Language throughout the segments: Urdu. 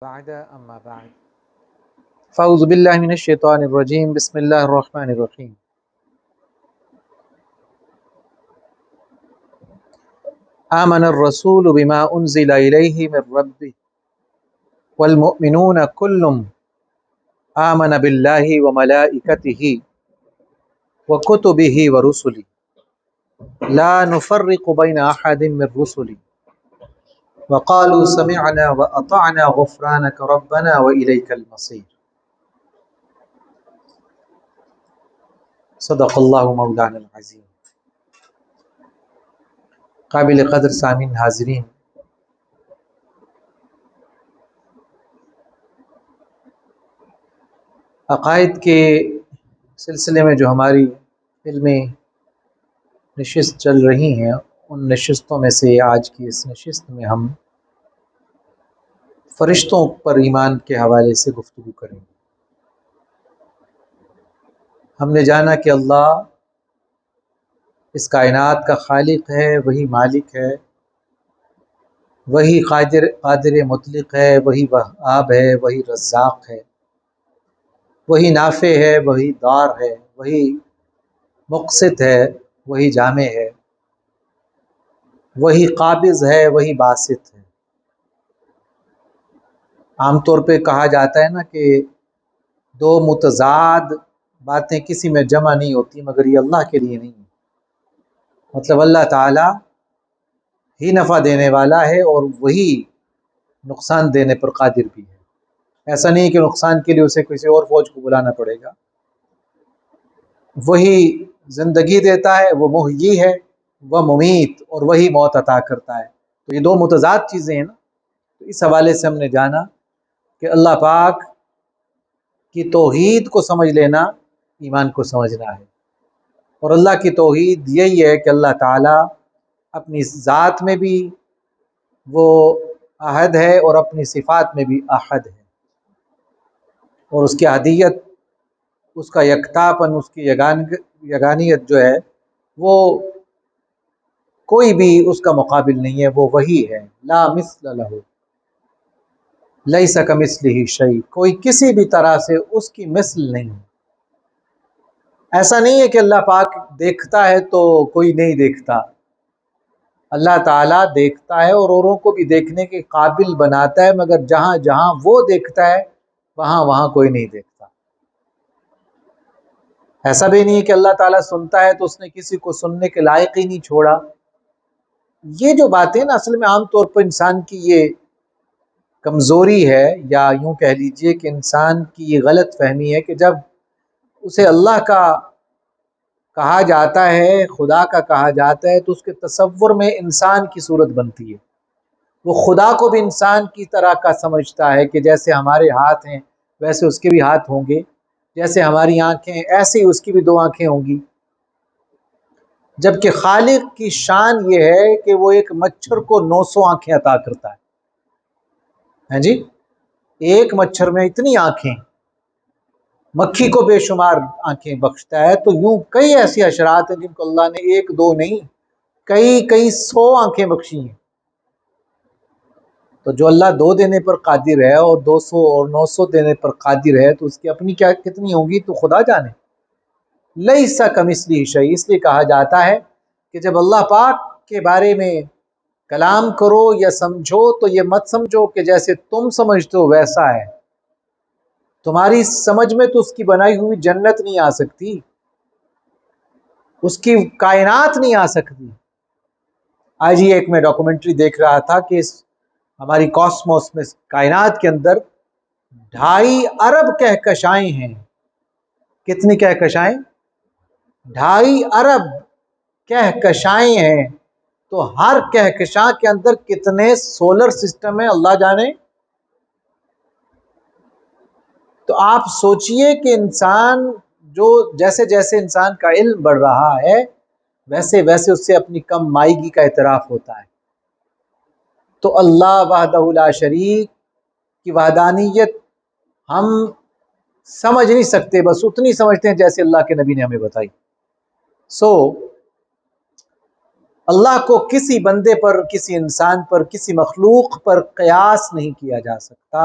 بعد اما بعد فاعوذ باللہ من الشیطان الرجیم بسم اللہ الرحمن الرحیم آمن الرسول بما انزل الیہ من ربہ والمؤمنون کل آمن باللہ وملائکتہ وکتبہ ورسلہ لا نفرق بین احد من رسلہ وقالوا سمعنا واطعنا غفرانک ربنا والیک المصیر۔ صدق اللہ مولانا العظیم۔ قابل قدر سامعین حاضرین، عقائد کے سلسلے میں جو ہماری علمی نشست چل رہی ہیں، ان نشستوں میں سے آج کی اس نشست میں ہم فرشتوں پر ایمان کے حوالے سے گفتگو کریں گے۔ ہم نے جانا کہ اللہ اس کائنات کا خالق ہے، وہی مالک ہے، وہی قادر مطلق ہے، وہی وہاب ہے، وہی رزاق ہے، وہی نافع ہے، وہی دار ہے، وہی مقسط ہے، وہی جامع ہے، وہی قابض ہے، وہی باسط ہے۔ عام طور پہ کہا جاتا ہے نا کہ دو متضاد باتیں کسی میں جمع نہیں ہوتی، مگر یہ اللہ کے لیے نہیں ہے۔ مطلب اللہ تعالیٰ ہی نفع دینے والا ہے اور وہی نقصان دینے پر قادر بھی ہے۔ ایسا نہیں کہ نقصان کے لیے اسے کسی اور فوج کو بلانا پڑے گا۔ وہی زندگی دیتا ہے، وہ محیی ہے، وہ ممیت، اور وہی موت عطا کرتا ہے۔ تو یہ دو متضاد چیزیں ہیں نا۔ تو اس حوالے سے ہم نے جانا کہ اللہ پاک کی توحید کو سمجھ لینا ایمان کو سمجھنا ہے، اور اللہ کی توحید یہی ہے کہ اللہ تعالیٰ اپنی ذات میں بھی وہ احد ہے اور اپنی صفات میں بھی احد ہے، اور اس کی احدیت، اس کا یکتاپن، اس کی یگانیت جو ہے وہ کوئی بھی اس کا مقابل نہیں ہے۔ وہ وہی ہے، لا مثل لہ، لیس کمثلہ شیء، کوئی کسی بھی طرح سے اس کی مثل نہیں۔ ایسا نہیں ہے کہ اللہ پاک دیکھتا ہے تو کوئی نہیں دیکھتا۔ اللہ تعالیٰ دیکھتا ہے اور اوروں کو بھی دیکھنے کے قابل بناتا ہے، مگر جہاں جہاں وہ دیکھتا ہے وہاں وہاں کوئی نہیں دیکھتا۔ ایسا بھی نہیں ہے کہ اللہ تعالیٰ سنتا ہے تو اس نے کسی کو سننے کے لائق ہی نہیں چھوڑا۔ یہ جو باتیں نا، اصل میں عام طور پر انسان کی یہ کمزوری ہے، یا یوں کہہ لیجئے کہ انسان کی یہ غلط فہمی ہے کہ جب اسے اللہ کا کہا جاتا ہے، خدا کا کہا جاتا ہے، تو اس کے تصور میں انسان کی صورت بنتی ہے۔ وہ خدا کو بھی انسان کی طرح کا سمجھتا ہے کہ جیسے ہمارے ہاتھ ہیں ویسے اس کے بھی ہاتھ ہوں گے، جیسے ہماری آنکھیں ایسے ہی اس کی بھی دو آنکھیں ہوں گی۔ جبکہ خالق کی شان یہ ہے کہ وہ ایک مچھر کو 900 آنکھیں عطا کرتا ہے۔ ہاں جی، ایک مچھر میں اتنی آنکھیں، مکھی کو بے شمار آنکھیں بخشتا ہے۔ تو یوں کئی ایسی اشرات ہیں جن کو اللہ نے ایک دو نہیں، کئی 100 آنکھیں بخشی ہیں۔ تو جو اللہ 2 دینے پر قادر ہے اور 200 اور 900 دینے پر قادر ہے، تو اس کی اپنی کیا کتنی ہوں گی تو خدا جانے۔ لیس کمثلہ شیء، اس لیے کہا جاتا ہے کہ جب اللہ پاک کے بارے میں کلام کرو یا سمجھو تو یہ مت سمجھو کہ جیسے تم سمجھتے ہو ویسا ہے۔ تمہاری سمجھ میں تو اس کی بنائی ہوئی جنت نہیں آ سکتی، اس کی کائنات نہیں آ سکتی۔ آج ہی ایک میں ڈاکومنٹری دیکھ رہا تھا کہ ہماری کاسموس میں، کائنات کے اندر 2.5 ارب کہکشائیں ہیں۔ کتنی کہکشائیں؟ 2.5 ارب کہکشائیں ہیں۔ تو ہر کہکشاں کے اندر کتنے سولر سسٹم ہیں اللہ جانے۔ تو آپ سوچئے کہ انسان جو جیسے جیسے انسان کا علم بڑھ رہا ہے، ویسے ویسے اس سے اپنی کم مائیگی کا اعتراف ہوتا ہے۔ تو اللہ وحدہ لا شریک کی وحدانیت ہم سمجھ نہیں سکتے، بس اتنی سمجھتے ہیں جیسے اللہ کے نبی نے ہمیں بتائی۔ اللہ کو کسی بندے پر، کسی انسان پر، کسی مخلوق پر قیاس نہیں کیا جا سکتا۔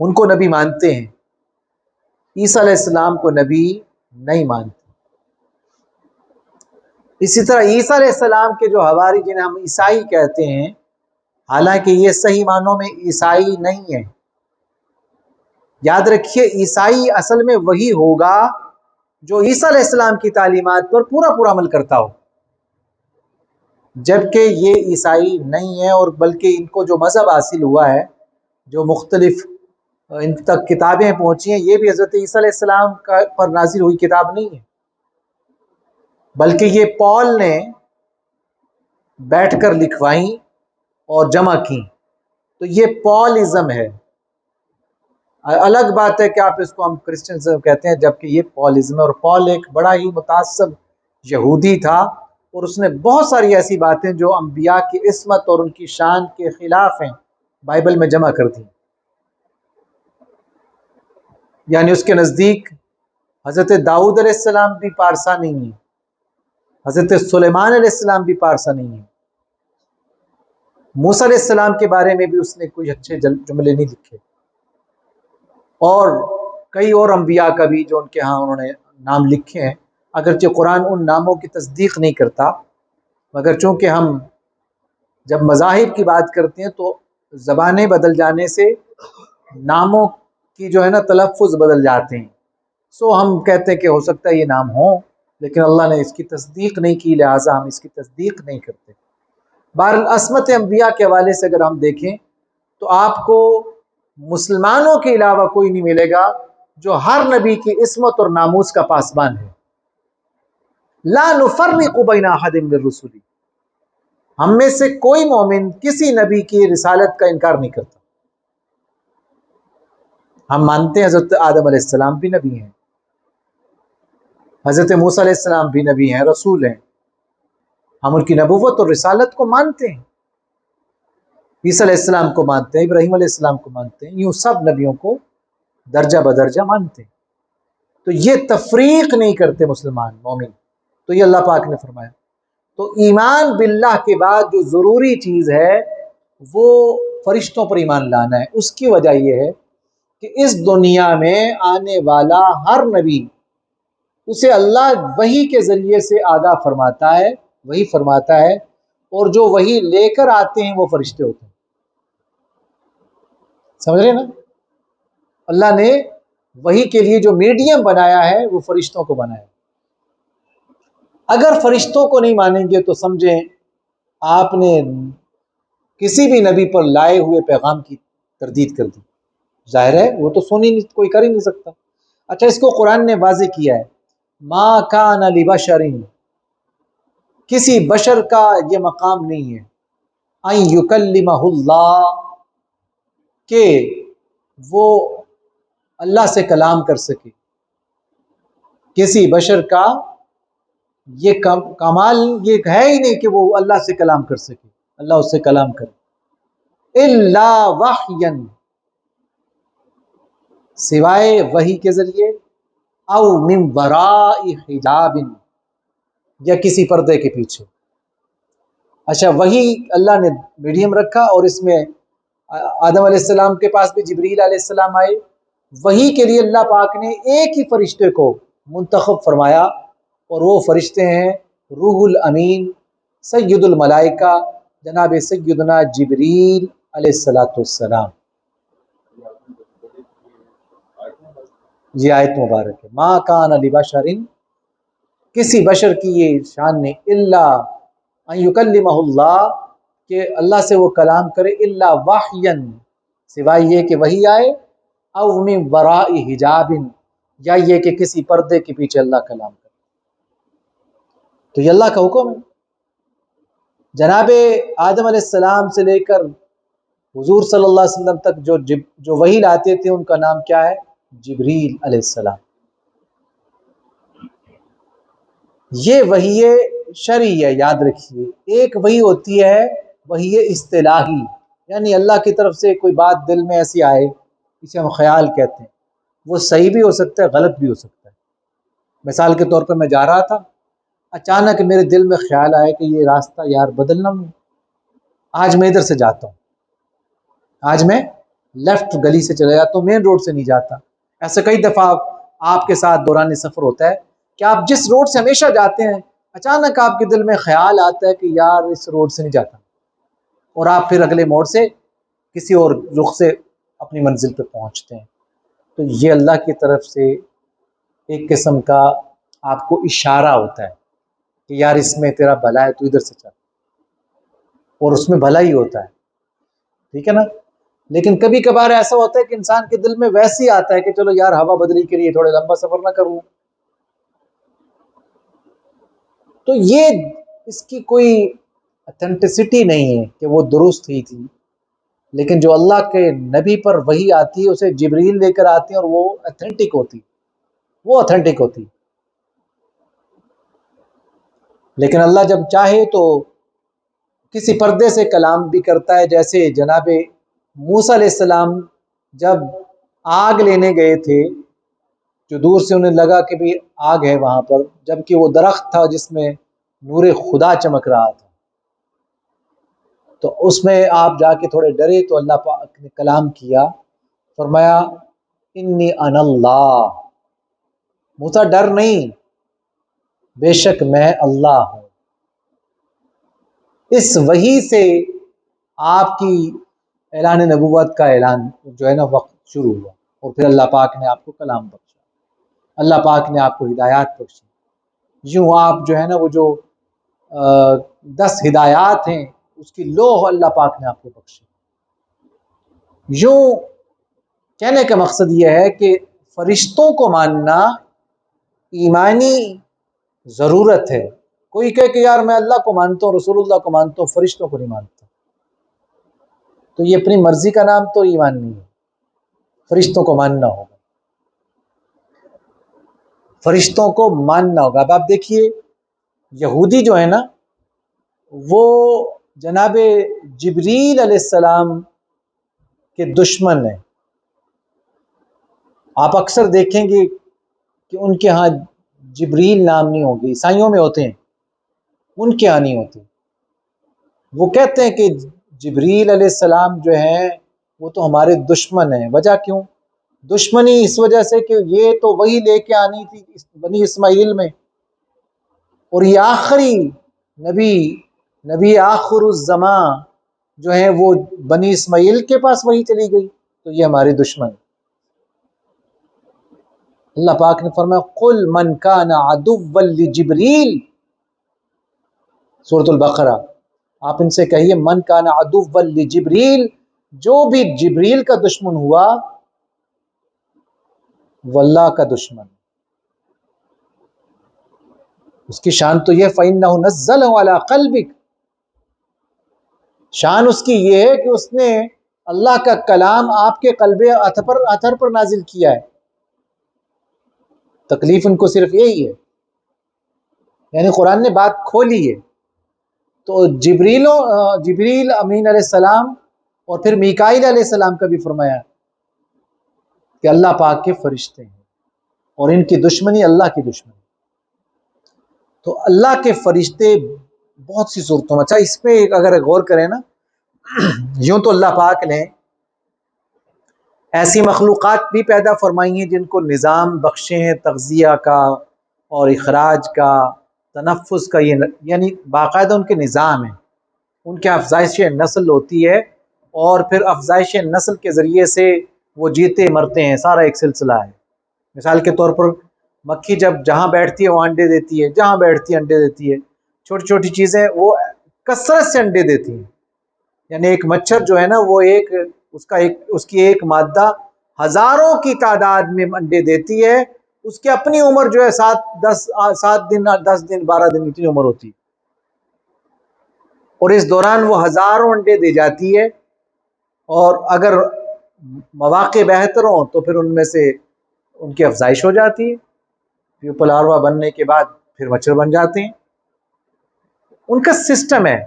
ان کو نبی مانتے ہیں، عیسیٰ علیہ السلام کو نبی نہیں مانتے۔ اسی طرح عیسیٰ علیہ السلام کے جو حواری جنہیں ہم عیسائی کہتے ہیں، حالانکہ یہ صحیح معنوں میں عیسائی نہیں ہے۔ یاد رکھیے عیسائی اصل میں وہی ہوگا جو عیسیٰ علیہ السلام کی تعلیمات پر پورا پورا عمل کرتا ہو، جبکہ یہ عیسائی نہیں ہے، اور بلکہ ان کو جو مذہب حاصل ہوا ہے، جو مختلف ان تک کتابیں پہنچی ہیں، یہ بھی حضرت عیسیٰ علیہ السلام پر نازل ہوئی کتاب نہیں ہے، بلکہ یہ پال نے بیٹھ کر لکھوائیں اور جمع کی، تو یہ پالزم ہے۔ الگ بات ہے کہ آپ اس کو ہم کرسچنزم کہتے ہیں، جبکہ یہ پالزم ہے، اور پال ایک بڑا ہی متعصب یہودی تھا، اور اس نے بہت ساری ایسی باتیں جو انبیاء کی عصمت اور ان کی شان کے خلاف ہیں بائبل میں جمع کر دی۔ یعنی اس کے نزدیک حضرت داؤد علیہ السلام بھی پارسا نہیں ہے، حضرت سلیمان علیہ السلام بھی پارسا نہیں ہے، موسیٰ علیہ السلام کے بارے میں بھی اس نے کوئی اچھے جملے نہیں لکھے، اور کئی اور انبیاء کا بھی جو ان کے ہاں انہوں نے نام لکھے ہیں، اگرچہ قرآن ان ناموں کی تصدیق نہیں کرتا، مگر چونکہ ہم جب مذاہب کی بات کرتے ہیں تو زبانیں بدل جانے سے ناموں کی جو ہے نا تلفظ بدل جاتے ہیں، سو ہم کہتے ہیں کہ ہو سکتا ہے یہ نام ہوں، لیکن اللہ نے اس کی تصدیق نہیں کی، لہٰذا ہم اس کی تصدیق نہیں کرتے۔ بہرحال عصمت انبیاء کے حوالے سے اگر ہم دیکھیں تو آپ کو مسلمانوں کے علاوہ کوئی نہیں ملے گا جو ہر نبی کی عصمت اور ناموس کا پاسبان ہے۔ لا نفرق بین احد من رسلی، ہم میں سے کوئی مومن کسی نبی کی رسالت کا انکار نہیں کرتا۔ ہم مانتے ہیں حضرت آدم علیہ السلام بھی نبی ہیں، حضرت موسیٰ علیہ السلام بھی نبی ہیں، رسول ہیں، ہم ان کی نبوت اور رسالت کو مانتے ہیں، عیسیٰ علیہ السلام کو مانتے ہیں، ابراہیم علیہ السلام کو مانتے ہیں، یوں سب نبیوں کو درجہ بدرجہ مانتے ہیں، تو یہ تفریق نہیں کرتے مسلمان مومن۔ تو یہ اللہ پاک نے فرمایا۔ تو ایمان باللہ کے بعد جو ضروری چیز ہے وہ فرشتوں پر ایمان لانا ہے۔ اس کی وجہ یہ ہے کہ اس دنیا میں آنے والا ہر نبی اسے اللہ وحی کے ذریعے سے آگاہ فرماتا ہے، وحی فرماتا ہے، اور جو وحی لے کر آتے ہیں وہ فرشتے ہوتے ہیں۔ سمجھ رہے نا؟ اللہ نے وحی کے لیے جو میڈیم بنایا ہے وہ فرشتوں کو بنایا۔ اگر فرشتوں کو نہیں مانیں گے تو سمجھیں آپ نے کسی بھی نبی پر لائے ہوئے پیغام کی تردید کر دی، ظاہر ہے وہ تو کوئی کر ہی نہیں سکتا۔ اچھا، اس کو قرآن نے واضح کیا ہے، ما کان لبشر، کسی بشر کا یہ مقام نہیں ہے، ان یکلمہ اللہ، کہ وہ اللہ سے کلام کر سکے۔ کسی بشر کا یہ کمال یہ ہے ہی نہیں کہ وہ اللہ سے کلام کر سکے، اللہ اس سے کلام کرے، الا وحیا، سوائے وحی کے ذریعے، او من وراء حجاب، یا کسی پردے کے پیچھے۔ اچھا، وحی اللہ نے میڈیم رکھا، اور اس میں آدم علیہ السلام کے پاس بھی جبریل علیہ السلام آئے، وحی کے لیے اللہ پاک نے ایک ہی فرشتے کو منتخب فرمایا، اور وہ فرشتے ہیں روح الامین سید الملائکہ جناب سیدنا جبریل علیہ السلام۔ یہ آیت مبارک ہے، ما کان لبشر، کسی بشر کی یہ شان نہیں، الا ان یکلمہ اللہ، کہ اللہ سے وہ کلام کرے، الا وحیا، سوائے یہ کہ وحی آئے، او من وراء حجاب، یا یہ کہ کسی پردے کے پیچھے اللہ کلام کرے۔ تو یہ اللہ کا حکم ہے۔ جناب آدم علیہ السلام سے لے کر حضور صلی اللہ علیہ وسلم تک جو وحی لاتے تھے ان کا نام کیا ہے؟ جبریل علیہ السلام۔ یہ وحی شرعی ہے، یاد رکھیے۔ ایک وحی ہوتی ہے وحی اصطلاحی، یعنی اللہ کی طرف سے کوئی بات دل میں ایسی آئے، اسے ہم خیال کہتے ہیں، وہ صحیح بھی ہو سکتا ہے، غلط بھی ہو سکتا ہے۔ مثال کے طور پر میں جا رہا تھا، اچانک میرے دل میں خیال آیا کہ یہ راستہ یار بدلنا ہوں، آج میں ادھر سے جاتا ہوں، آج میں لیفٹ گلی سے چلا جاتا ہوں، مین روڈ سے نہیں جاتا۔ ایسا کئی دفعہ آپ کے ساتھ دوران سفر ہوتا ہے کہ آپ جس روڈ سے ہمیشہ جاتے ہیں اچانک آپ کے دل میں خیال آتا ہے کہ یار اس روڈ سے نہیں جاتا، اور آپ پھر اگلے موڑ سے کسی اور رخ سے اپنی منزل پہ پہنچتے ہیں۔ تو یہ اللہ کی طرف سے ایک قسم کا آپ کو اشارہ ہوتا ہے کہ یار اس میں تیرا بھلا ہے، تو ادھر سے چل، اور اس میں بھلا ہی ہوتا ہے، ٹھیک ہے نا۔ لیکن کبھی کبھار ایسا ہوتا ہے کہ انسان کے دل میں ویسے ہی آتا ہے کہ چلو یار ہوا بدلی کے لیے تھوڑا لمبا سفر نہ کروں، تو یہ اس کی کوئی اتھینٹسٹی نہیں ہے کہ وہ درست ہی تھی، لیکن جو اللہ کے نبی پر وحی آتی ہے اسے جبریل لے کر آتے ہیں اور وہ اتھینٹک ہوتی، وہ اتھینٹک ہوتی۔ لیکن اللہ جب چاہے تو کسی پردے سے کلام بھی کرتا ہے، جیسے جناب موسیٰ علیہ السلام جب آگ لینے گئے تھے، جو دور سے انہیں لگا کہ بھی آگ ہے وہاں پر، جبکہ وہ درخت تھا جس میں نور خدا چمک رہا تھا، تو اس میں آپ جا کے تھوڑے ڈرے تو اللہ پاک نے کلام کیا، فرمایا انی انا اللہ، موسیٰ ڈر نہیں، بے شک میں اللہ ہوں۔ اس وحی سے آپ کی اعلان نبوت کا اعلان جو ہے نا وقت شروع ہوا، اور پھر اللہ پاک نے آپ کو کلام بخشا، اللہ پاک نے آپ کو ہدایات بخشی۔ یوں آپ جو ہے نا وہ جو 10 ہدایات ہیں اس کی لوح اللہ پاک نے آپ کو بخشی۔ یوں کہنے کا مقصد یہ ہے کہ فرشتوں کو ماننا ایمانی ضرورت ہے۔ کوئی کہے کہ یار میں اللہ کو مانتا ہوں، رسول اللہ کو مانتا ہوں، فرشتوں کو نہیں مانتا، تو یہ اپنی مرضی کا نام تو ایمان نہیں ہے، فرشتوں کو ماننا ہوگا، فرشتوں کو ماننا ہوگا۔ اب آپ دیکھیے یہودی جو ہے نا وہ جناب جبریل علیہ السلام کے دشمن ہیں۔ آپ اکثر دیکھیں گے کہ ان کے ہاں جبریل نام نہیں ہوگی، عیسائیوں میں ہوتے ہیں، ان کے ہاں نہیں ہوتے۔ وہ کہتے ہیں کہ جبریل علیہ السلام جو ہیں وہ تو ہمارے دشمن ہیں۔ وجہ کیوں؟ دشمنی اس وجہ سے کہ یہ تو وہی لے کے آنی تھی بنی اسماعیل میں، اور یہ آخری نبی آخر الزماں جو ہیں وہ بنی اسماعیل کے پاس وہی چلی گئی، تو یہ ہمارے دشمن۔ اللہ پاک نے فرمایا قل من کان عدوا لجبریل، سورۃ البقرہ، آپ ان سے کہیے من کان عدوا لجبریل، جو بھی جبریل کا دشمن ہوا وہ اللہ کا دشمن۔ اس کی شان تو یہ فَإِنَّهُ نَزَّلَهُ عَلَىٰ قَلْبِكَ، شان اس کی یہ ہے کہ اس نے اللہ کا کلام آپ کے قلب اطہر پر نازل کیا ہے۔ تکلیف ان کو صرف یہی ہے، یعنی قرآن نے بات کھولی ہے۔ تو جبریل امین علیہ السلام اور پھر میکائیل علیہ السلام کا بھی فرمایا کہ اللہ پاک کے فرشتے ہیں اور ان کی دشمنی اللہ کی دشمنی۔ تو اللہ کے فرشتے بہت سی صورتوں میں، اچھا اس پہ اگر غور کریں نا، یوں تو اللہ پاک نے ایسی مخلوقات بھی پیدا فرمائی ہیں جن کو نظام بخشے ہیں تغذیہ کا اور اخراج کا، تنفس کا، یعنی باقاعدہ ان کے نظام ہیں، ان کے افزائش نسل ہوتی ہے، اور پھر افزائش نسل کے ذریعے سے وہ جیتے مرتے ہیں، سارا ایک سلسلہ ہے۔ مثال کے طور پر مکھی جب جہاں بیٹھتی ہے وہ انڈے دیتی ہے، جہاں بیٹھتی ہے انڈے دیتی ہے، چھوٹی چھوٹی چیزیں وہ کثرت سے انڈے دیتی ہیں، یعنی ایک مچھر جو ہے نا وہ اس کی ایک مادہ ہزاروں کی تعداد میں انڈے دیتی ہے، اس کی اپنی عمر جو ہے 7 دن 10 دن 12 دن اتنی عمر ہوتی ہے، اور اس دوران وہ ہزاروں انڈے دے جاتی ہے، اور اگر مواقع بہتر ہوں تو پھر ان میں سے ان کی افزائش ہو جاتی ہے، پیپل لاروا بننے کے بعد پھر مچھر بن جاتے ہیں۔ ان کا سسٹم ہے،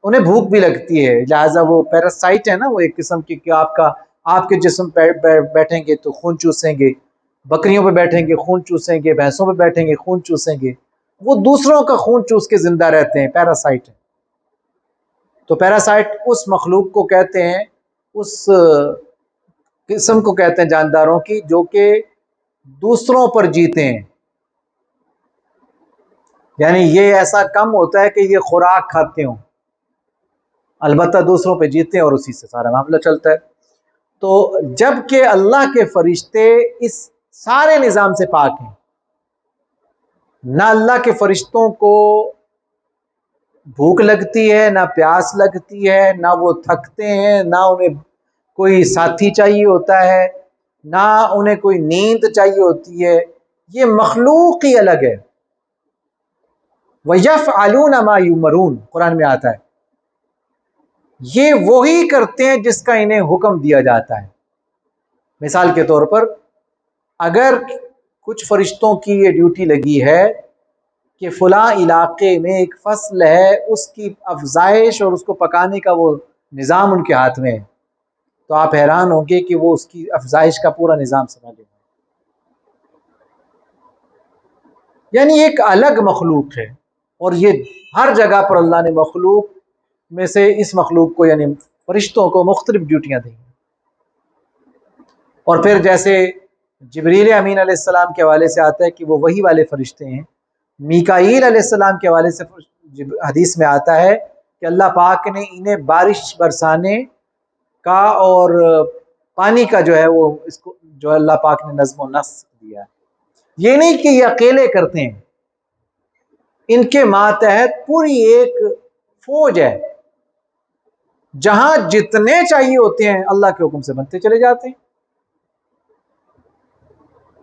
انہیں بھوک بھی لگتی ہے، لہٰذا وہ پیراسائٹ ہے نا، وہ ایک قسم کی کہ آپ کے جسم پہ بیٹھیں گے تو خون چوسیں گے، بکریوں پہ بیٹھیں گے خون چوسیں گے، بھینسوں پہ بیٹھیں گے خون چوسیں گے، وہ دوسروں کا خون چوس کے زندہ رہتے ہیں، پیراسائٹ ہے۔ تو پیراسائٹ اس مخلوق کو کہتے ہیں اس قسم کو کہتے ہیں جانداروں کی جو کہ دوسروں پر جیتے ہیں، یعنی یہ ایسا کم ہوتا ہے کہ یہ خوراک کھاتے ہوں، البتہ دوسروں پہ جیتے ہیں اور اسی سے سارا معاملہ چلتا ہے۔ تو جب کہ اللہ کے فرشتے اس سارے نظام سے پاک ہیں، نہ اللہ کے فرشتوں کو بھوک لگتی ہے، نہ پیاس لگتی ہے، نہ وہ تھکتے ہیں، نہ انہیں کوئی ساتھی چاہیے ہوتا ہے، نہ انہیں کوئی نیند چاہیے ہوتی ہے، یہ مخلوق ہی الگ ہے۔ وَيَفْعَلُونَ مَا يُؤْمَرُونَ قرآن میں آتا ہے، یہ وہی کرتے ہیں جس کا انہیں حکم دیا جاتا ہے۔ مثال کے طور پر اگر کچھ فرشتوں کی یہ ڈیوٹی لگی ہے کہ فلاں علاقے میں ایک فصل ہے، اس کی افزائش اور اس کو پکانے کا وہ نظام ان کے ہاتھ میں ہے، تو آپ حیران ہوں گے کہ وہ اس کی افزائش کا پورا نظام سنبھالے گا۔ یعنی ایک الگ مخلوق ہے، اور یہ ہر جگہ پر اللہ نے مخلوق میں سے اس مخلوق کو یعنی فرشتوں کو مختلف ڈیوٹیاں دی ہیں۔ اور پھر جیسے جبریل امین علیہ السلام کے حوالے سے آتا ہے کہ وہ وحی والے فرشتے ہیں، میکائیل علیہ السلام کے حوالے سے حدیث میں آتا ہے کہ اللہ پاک نے انہیں بارش برسانے کا اور پانی کا جو ہے وہ اس کو جو اللہ پاک نے نظم و نسق دیا ہے۔ یہ نہیں کہ یہ اکیلے کرتے ہیں، ان کے ماتحت پوری ایک فوج ہے، جہاں جتنے چاہیے ہوتے ہیں اللہ کے حکم سے بنتے چلے جاتے ہیں۔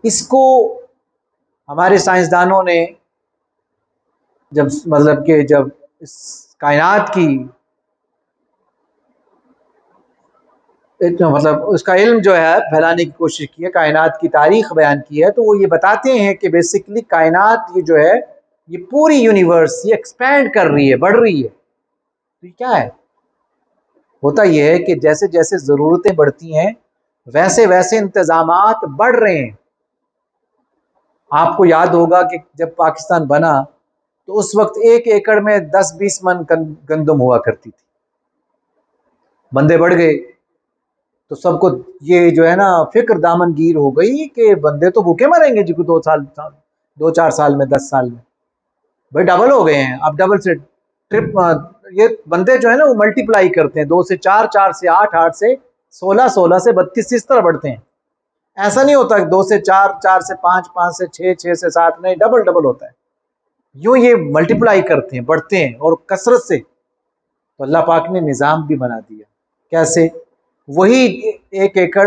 اس کو ہمارے سائنسدانوں نے جب اس کائنات کی اس کا علم جو ہے پھیلانے کی کوشش کی ہے، کائنات کی تاریخ بیان کی ہے، تو وہ یہ بتاتے ہیں کہ بیسیکلی کائنات یہ جو ہے یہ پوری یونیورس یہ ایکسپینڈ کر رہی ہے، بڑھ رہی ہے۔ تو یہ کیا ہے؟ ہوتا یہ ہے کہ جیسے جیسے ضرورتیں بڑھتی ہیں ویسے ویسے انتظامات بڑھ رہے ہیں۔ آپ کو یاد ہوگا کہ جب پاکستان بنا تو اس وقت 1 ایکڑ میں 10-20 من گندم ہوا کرتی تھی، بندے بڑھ گئے تو سب کو یہ جو ہے نا فکر دامن گیر ہو گئی کہ بندے تو بھوکے مریں گے جی کو 2-4 سال میں 10 سال میں، بھائی ڈبل ہو گئے ہیں، اب ڈبل سے ٹرپ یہ بندے جو ہے نا وہ ملٹیپلائی کرتے ہیں، 2 سے 4، 4 سے 8، 8 سے 16، 16 سے 32 اس طرح بڑھتے ہیں۔ ایسا نہیں ہوتا کہ 2 سے 4، 4 سے 5، 5 سے 6، 6 سے 7، نہیں، ڈبل ہوتا ہے۔ یوں یہ ملٹیپلائی کرتے ہیں، بڑھتے ہیں اور کثرت سے۔ تو اللہ پاک نے نظام بھی بنا دیا، کیسے؟ وہی 1 ایکڑ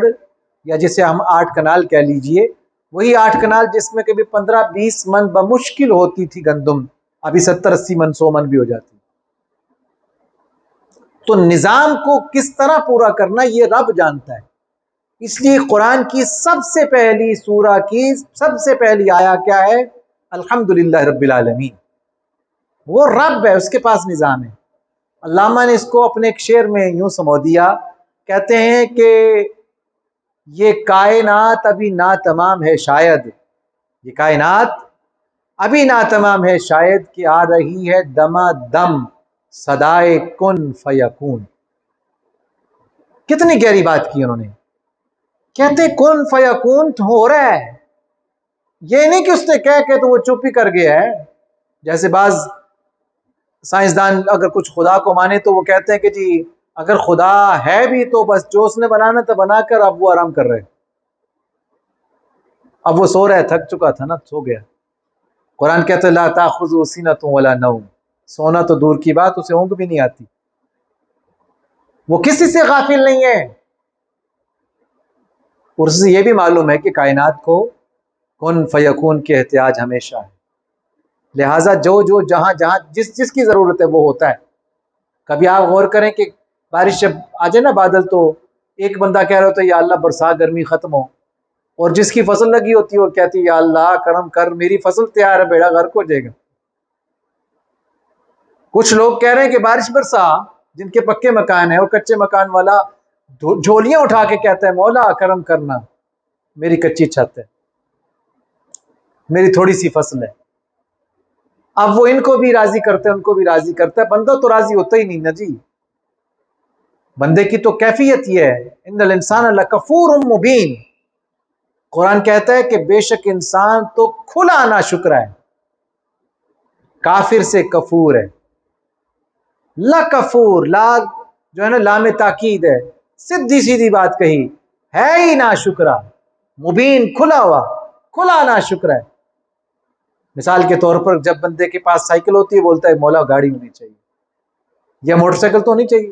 یا جسے ہم 8 کنال کہہ لیجئے، وہی 8 کنال جس میں کبھی 15-20 من بمشکل ہوتی تھی گندم، ابھی 70-80 من، 100 من بھی ہو جاتی۔ تو نظام کو کس طرح پورا کرنا یہ رب جانتا ہے۔ اس لیے قرآن کی سب سے پہلی سورہ کی سب سے پہلی آیا کیا ہے؟ الحمدللہ رب العالمین۔ وہ رب ہے، اس کے پاس نظام ہے۔ علامہ نے اس کو اپنے ایک شعر میں یوں سمو دیا، کہتے ہیں کہ یہ کائنات ابھی ناتمام ہے شاید، یہ کائنات ابھی ناتمام ہے شاید کہ آ رہی ہے دما دم صدائے کن فیکون۔ کتنی گہری بات کی انہوں نے، کہتے کن فیکون ہو رہا ہے، یہ نہیں کہ اس نے کہہ کے تو وہ چپ ہی کر گیا ہے۔ جیسے بعض سائنسدان اگر کچھ خدا کو مانے تو وہ کہتے ہیں کہ جی اگر خدا ہے بھی تو بس جو اس نے بنانا تھا بنا کر اب وہ آرام کر رہے، اب وہ سو رہا ہے، تھک چکا تھا نا، سو گیا۔ قرآن کہتے لا تاخذہ سنۃ ولا نوم، سونا تو دور کی بات، اسے اونگ بھی نہیں آتی، وہ کسی سے غافل نہیں ہے۔ اور اس سے یہ بھی معلوم ہے کہ کائنات کو کن فیکون کے احتیاج ہمیشہ ہے، لہٰذا جو جہاں جس کی ضرورت ہے وہ ہوتا ہے۔ کبھی آپ غور کریں کہ بارش جب آ جائے نا بادل، تو ایک بندہ کہہ رہا ہوتا ہے یا اللہ برسا گرمی ختم ہو، اور جس کی فصل لگی ہوتی ہے وہ کہتی ہے یا اللہ کرم کر میری فصل تیار ہے، بیڑا غرق ہو جائے گا۔ کچھ لوگ کہہ رہے ہیں کہ بارش برسا، جن کے پکے مکان ہیں، اور کچے مکان والا جھولیاں اٹھا کے کہتا ہے مولا کرم کرنا، میری کچی چھت ہے، میری تھوڑی سی فصل ہے۔ اب وہ ان کو بھی راضی کرتا ہے، ان کو بھی راضی کرتا ہے، بندہ تو راضی ہوتا ہی نہیں نا جی۔ بندے کی تو کیفیت یہ ہے، ان الانسان لکفور مبین، قرآن کہتا ہے کہ بے شک انسان تو کھلا ناشکرا ہے، کافر سے کفور ہے۔ لکفور، لا جو ہے نا لام تاکید ہے، سیدھی سیدھی بات کہی، ہے ہی ناشکرا، مبین کھلا ہوا، کھلا ناشکرا ہے۔ مثال کے طور پر جب بندے کے پاس سائیکل ہوتی ہے بولتا ہے مولا گاڑی ہونی چاہیے، یا موٹر سائیکل تو ہونی چاہیے،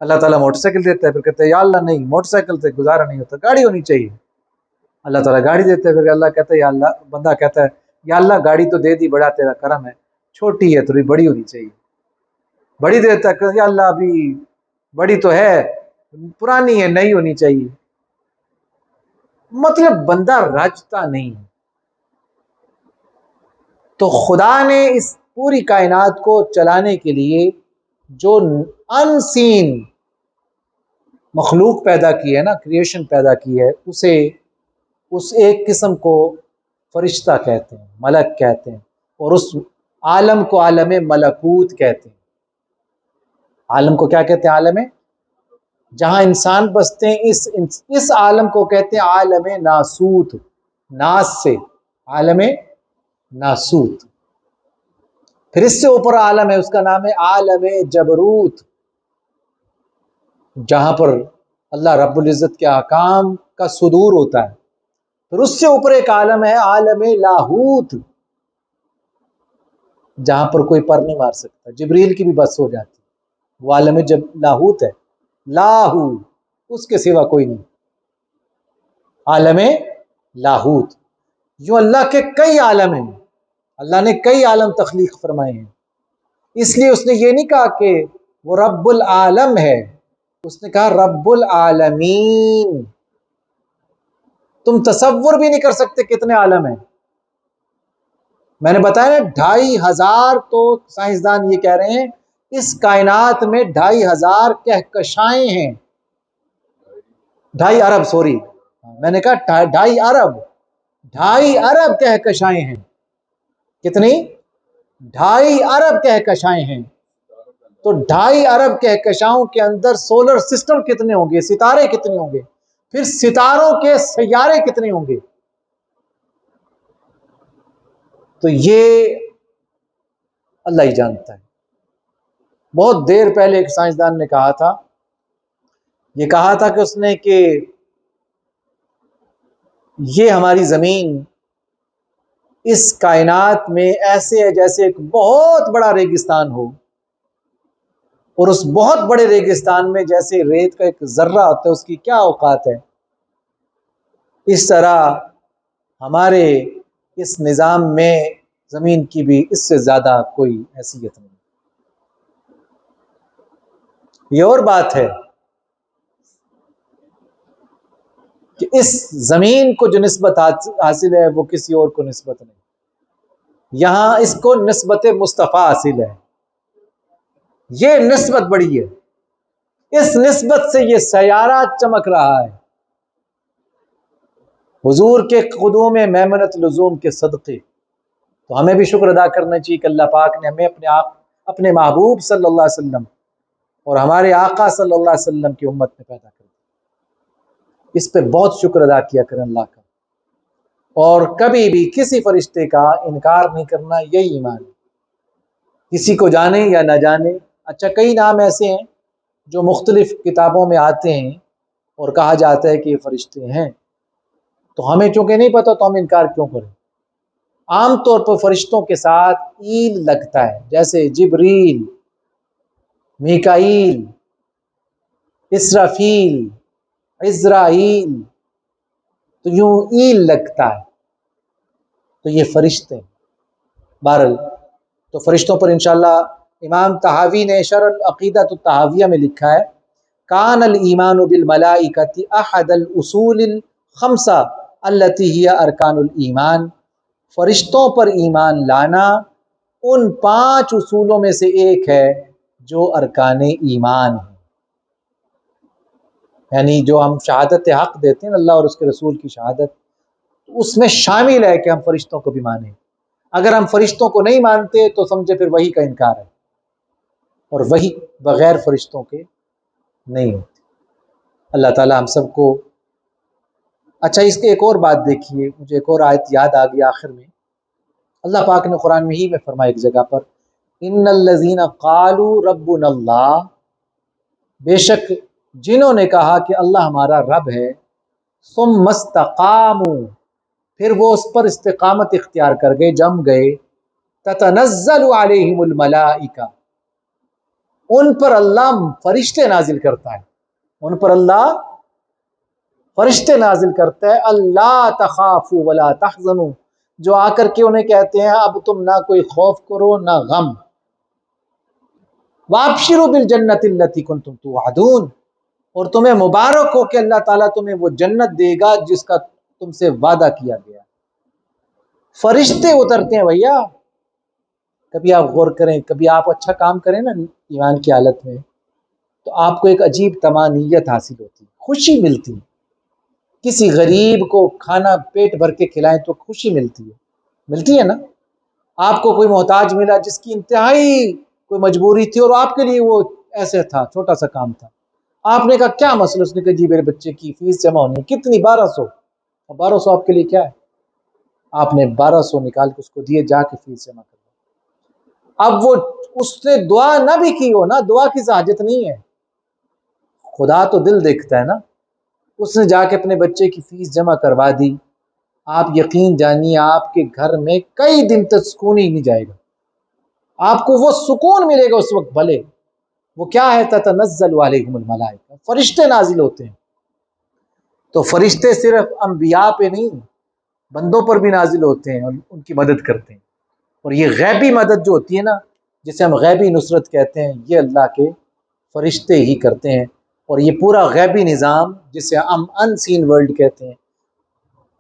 اللہ تعالیٰ موٹر سائیکل دیتا ہے، پھر کہتے ہیں یا اللہ نہیں، موٹر سائیکل سے گزارا نہیں ہوتا، گاڑی ہونی چاہیے، اللہ تعالیٰ گاڑی دیتا ہے، پھر اللہ کہتا ہے یا اللہ، بندہ کہتا ہے یا اللہ گاڑی تو دے دی، بڑا تیرا کرم ہے، چھوٹی ہے تھوڑی بڑی ہونی چاہیے، بڑی دیتا ہے یا اللہ ابھی بڑی تو ہے پرانی ہے نہیں ہونی چاہیے۔ مطلب بندہ رجتا نہیں۔ تو خدا نے اس پوری کائنات کو چلانے کے لیے جو ان سین مخلوق پیدا کی ہے نا، کریشن پیدا کی ہے، اسے اس ایک قسم کو فرشتہ کہتے ہیں، ملک کہتے ہیں، اور اس عالم کو عالم ملکوت کہتے ہیں۔ عالم کو کیا کہتے ہیں؟ عالم جہاں انسان بستے ہیں، اس عالم کو کہتے ہیں عالم ناسوت، ناس سے عالم ناسوت۔ پھر اس سے اوپر عالم ہے، اس کا نام ہے عالم جبروت، جہاں پر اللہ رب العزت کے احکام کا صدور ہوتا ہے۔ پھر اس سے اوپر ایک عالم ہے عالم لاہوت، جہاں پر کوئی پر نہیں مار سکتا، جبریل کی بھی بس ہو جاتی، وہ عالم جب لاہوت ہے، لاہو، اس کے سوا کوئی نہیں، عالم لاہوت۔ یوں اللہ کے کئی عالم ہیں، اللہ نے کئی عالم تخلیق فرمائے ہیں، اس لیے اس نے یہ نہیں کہا کہ وہ رب العالم ہے، اس نے کہا رب العالمین۔ تم تصور بھی نہیں کر سکتے کتنے عالم ہیں۔ میں نے بتایا نا 2500، تو سائنسدان یہ کہہ رہے ہیں اس کائنات میں 2500 کہکشائیں ہیں، 2.5 ارب، سوری میں نے کہا 2.5 ارب، 2.5 ارب کہکشائیں ہیں۔ کتنی؟ 2.5 ارب کہکشائیں ہیں۔ تو 2.5 ارب کہکشاؤں کے اندر سولر سسٹم کتنے ہوں گے، ستارے کتنے ہوں گے، پھر ستاروں کے سیارے کتنے ہوں گے۔ تو یہ اللہ ہی جانتا ہے۔ بہت دیر پہلے ایک سائنسدان نے کہا تھا، یہ کہا تھا کہ اس نے کہ یہ ہماری زمین اس کائنات میں ایسے ہے جیسے ایک بہت بڑا ریگستان ہو، اور اس بہت بڑے ریگستان میں جیسے ریت کا ایک ذرہ ہوتا ہے اس کی کیا اوقات ہے، اس طرح ہمارے اس نظام میں زمین کی بھی اس سے زیادہ کوئی حیثیت نہیں۔ یہ اور بات ہے کہ اس زمین کو جو نسبت حاصل ہے وہ کسی اور کو نسبت نہیں، یہاں اس کو نسبت مصطفیٰ حاصل ہے، یہ نسبت بڑی ہے، اس نسبت سے یہ سیارہ چمک رہا ہے، حضور کے قدوم میمنت لزوم کے صدقے۔ تو ہمیں بھی شکر ادا کرنا چاہیے کہ اللہ پاک نے ہمیں اپنے محبوب صلی اللہ علیہ وسلم اور ہمارے آقا صلی اللہ علیہ وسلم کی امت میں پیدا کر دیا۔ اس پہ بہت شکر ادا کیا کریں اللہ کا، اور کبھی بھی کسی فرشتے کا انکار نہیں کرنا، یہی ایمان ہے، کسی کو جانے یا نہ جانے۔ اچھا، کئی نام ایسے ہیں جو مختلف کتابوں میں آتے ہیں اور کہا جاتا ہے کہ یہ فرشتے ہیں، تو ہمیں چونکہ نہیں پتہ تو ہم انکار کیوں کریں۔ عام طور پر فرشتوں کے ساتھ ایل لگتا ہے، جیسے جبریل، میکائیل، اسرافیل، عزرائیل، تو یوں ایل لگتا ہے، تو یہ فرشتے ہیں۔ بہرحال تو فرشتوں پر انشاءاللہ امام طحاوی نے شرح العقیدۃ الطحاویہ میں لکھا ہے، کان الایمان بالملائکۃ احد الاصول الخمسہ التی ہی ارکان الایمان، فرشتوں پر ایمان لانا ان 5 اصولوں میں سے ایک ہے جو ارکان ایمان ہیں، یعنی جو ہم شہادت حق دیتے ہیں اللہ اور اس کے رسول کی شہادت، اس میں شامل ہے کہ ہم فرشتوں کو بھی مانیں۔ اگر ہم فرشتوں کو نہیں مانتے تو سمجھے پھر وحی کا انکار ہے، اور وحی بغیر فرشتوں کے نہیں ہوتی۔ اللہ تعالیٰ ہم سب کو اچھا اس کے ایک اور بات دیکھیے، مجھے ایک اور آیت یاد آ گئی آخر میں، اللہ پاک نے قرآن میں ہی میں فرمایا ایک جگہ پر، ان الذین قالوا ربنا اللہ، بے شک جنہوں نے کہا کہ اللہ ہمارا رب ہے، ثم استقاموا، پھر وہ اس پر استقامت اختیار کر گئے، جم گئے، تتنزل علیہم الملائکہ، ان پر اللہ فرشتے نازل کرتا ہے، ان پر اللہ فرشتے نازل کرتا ہے، اللہ تخافوا ولا تحزنوا، جو آ کر کے انہیں کہتے ہیں اب تم نہ کوئی خوف کرو نہ غم، وابشروا بالجنۃ التی کنتم توعدون، اور تمہیں مبارک ہو کہ اللہ تعالیٰ تمہیں وہ جنت دے گا جس کا تم سے وعدہ کیا گیا۔ فرشتے اترتے ہیں بھیا، کبھی آپ غور کریں، کبھی آپ اچھا کام کریں نا ایمان کی حالت میں، تو آپ کو ایک عجیب طمانینت حاصل ہوتی، خوشی ملتی، کسی غریب کو کھانا پیٹ بھر کے کھلائیں تو خوشی ملتی ہے نا۔ آپ کو کوئی محتاج ملا جس کی انتہائی کوئی مجبوری تھی اور آپ کے لیے وہ ایسے تھا، چھوٹا سا کام تھا، آپ نے کہا کیا مسئلہ، اس نے کہا جی میرے بچے کی فیس جمع ہونی ہے، کتنی 1200، 1200 آپ کے لیے کیا ہے، آپ نے 1200 نکال کے اس کو دیے، جا کے فیس جمع کر دو۔ اب وہ اس نے دعا نہ بھی کی ہو نا، دعا کی حاجت نہیں ہے، خدا تو دل دیکھتا ہے نا، اس نے جا کے اپنے بچے کی فیس جمع کروا دی، آپ یقین جانیے آپ کے گھر میں کئی دن تک سکون ہی نہیں جائے گا، آپ کو وہ سکون ملے گا اس وقت، بھلے وہ کیا ہے، تتنزل علیہم الملائکہ، فرشتے نازل ہوتے ہیں۔ تو فرشتے صرف انبیاء پہ نہیں، بندوں پر بھی نازل ہوتے ہیں اور ان کی مدد کرتے ہیں، اور یہ غیبی مدد جو ہوتی ہے نا، جسے ہم غیبی نصرت کہتے ہیں، یہ اللہ کے فرشتے ہی کرتے ہیں، اور یہ پورا غیبی نظام جسے ہم ان سین ورلڈ کہتے ہیں،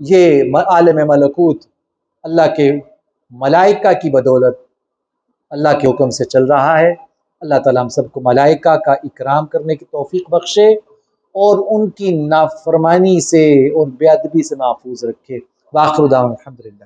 یہ عالم ملکوت اللہ کے ملائکہ کی بدولت اللہ کے حکم سے چل رہا ہے۔ اللہ تعالیٰ ہم سب کو ملائکہ کا اکرام کرنے کی توفیق بخشے اور ان کی نافرمانی سے اور بے ادبی سے محفوظ رکھے۔ وآخر دعوانا الحمدللہ۔